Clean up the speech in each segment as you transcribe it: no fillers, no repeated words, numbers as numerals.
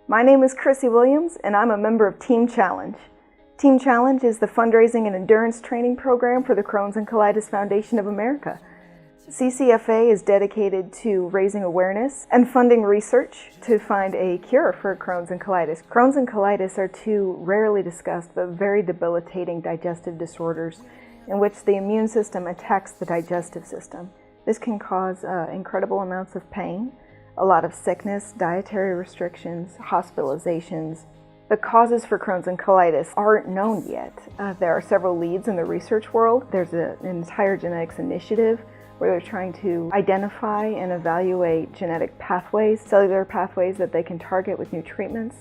My name is Chrissy Williams, and I'm a member of Team Challenge. Team Challenge is the fundraising and endurance training program for the Crohn's and Colitis Foundation of America. CCFA is dedicated to raising awareness and funding research to find a cure for Crohn's and colitis. Crohn's and colitis are two rarely discussed but very debilitating digestive disorders in which the immune system attacks the digestive system. This can cause incredible amounts of pain, a lot of sickness, dietary restrictions, hospitalizations. The causes for Crohn's and colitis aren't known yet. There are several leads in the research world. There's an entire genetics initiative where they're trying to identify and evaluate genetic pathways, cellular pathways that they can target with new treatments.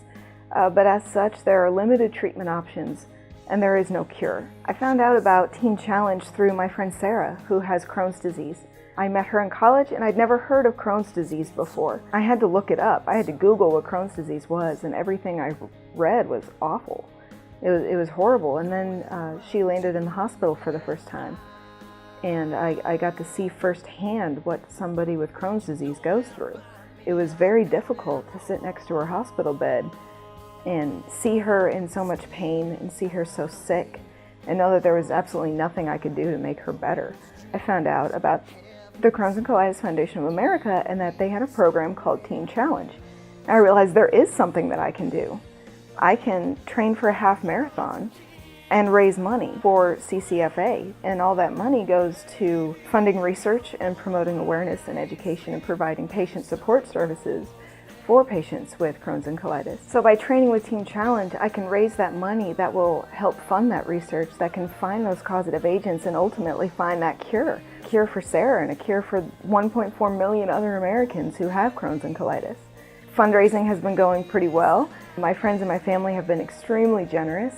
But as such, there are limited treatment options and there is no cure. I found out about Team Challenge through my friend Sarah, who has Crohn's disease. I met her in college and I'd never heard of Crohn's disease before. I had to look it up. I had to Google what Crohn's disease was, and everything I read was awful. It was horrible. And then she landed in the hospital for the first time. And I got to see firsthand what somebody with Crohn's disease goes through. It was very difficult to sit next to her hospital bed and see her in so much pain and see her so sick and know that there was absolutely nothing I could do to make her better. I found out about the Crohn's and Colitis Foundation of America and that they had a program called Team Challenge. And I realized there is something that I can do. I can train for a half marathon and raise money for CCFA, and all that money goes to funding research and promoting awareness and education and providing patient support services for patients with Crohn's and colitis. So by training with Team Challenge, I can raise that money that will help fund that research, that can find those causative agents and ultimately find that cure for Sarah and a cure for 1.4 million other Americans who have Crohn's and colitis. Fundraising has been going pretty well. My friends and my family have been extremely generous.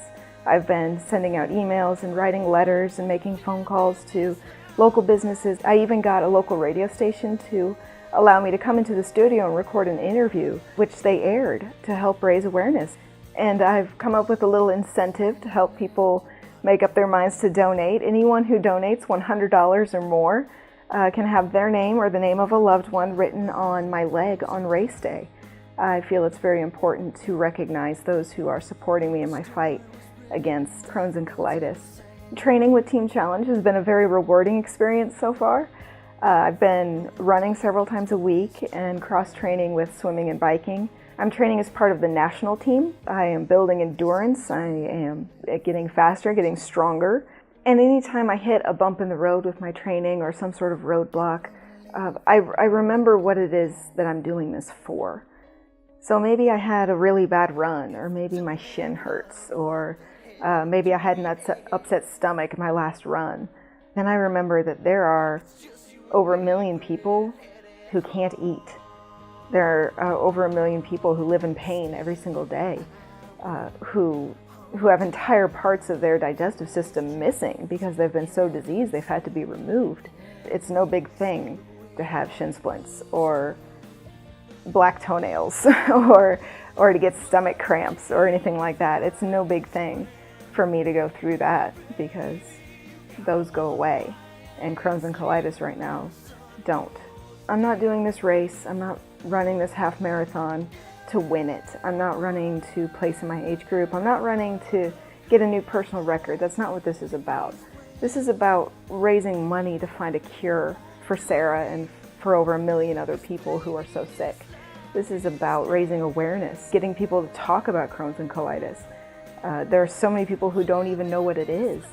I've been sending out emails and writing letters and making phone calls to local businesses. I even got a local radio station to allow me to come into the studio and record an interview, which they aired to help raise awareness. And I've come up with a little incentive to help people make up their minds to donate. Anyone who donates $100 or more can have their name or the name of a loved one written on my leg on race day. I feel it's very important to recognize those who are supporting me in my fight against Crohn's and colitis. Training with Team Challenge has been a very rewarding experience so far. I've been running several times a week and cross-training with swimming and biking. I'm training as part of the national team. I am building endurance. I am getting faster, getting stronger. And anytime I hit a bump in the road with my training or some sort of roadblock, I remember what it is that I'm doing this for. So maybe I had a really bad run, or maybe my shin hurts, or maybe I had an upset stomach in my last run. Then I remember that there are over 1 million people who can't eat. There are over 1 million people who live in pain every single day, who have entire parts of their digestive system missing because they've been so diseased they've had to be removed. It's no big thing to have shin splints or black toenails or to get stomach cramps or anything like that. It's no big thing for me to go through that because those go away. And Crohn's and colitis right now don't. I'm not doing this race. I'm not running this half marathon to win it. I'm not running to place in my age group. I'm not running to get a new personal record. That's not what this is about. This is about raising money to find a cure for Sarah and for over 1 million other people who are so sick. This is about raising awareness, getting people to talk about Crohn's and colitis. There are so many people who don't even know what it is.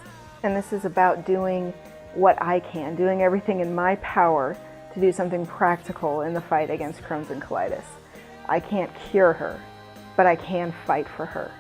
And this is about doing what I can, doing everything in my power to do something practical in the fight against Crohn's and colitis. I can't cure her, but I can fight for her.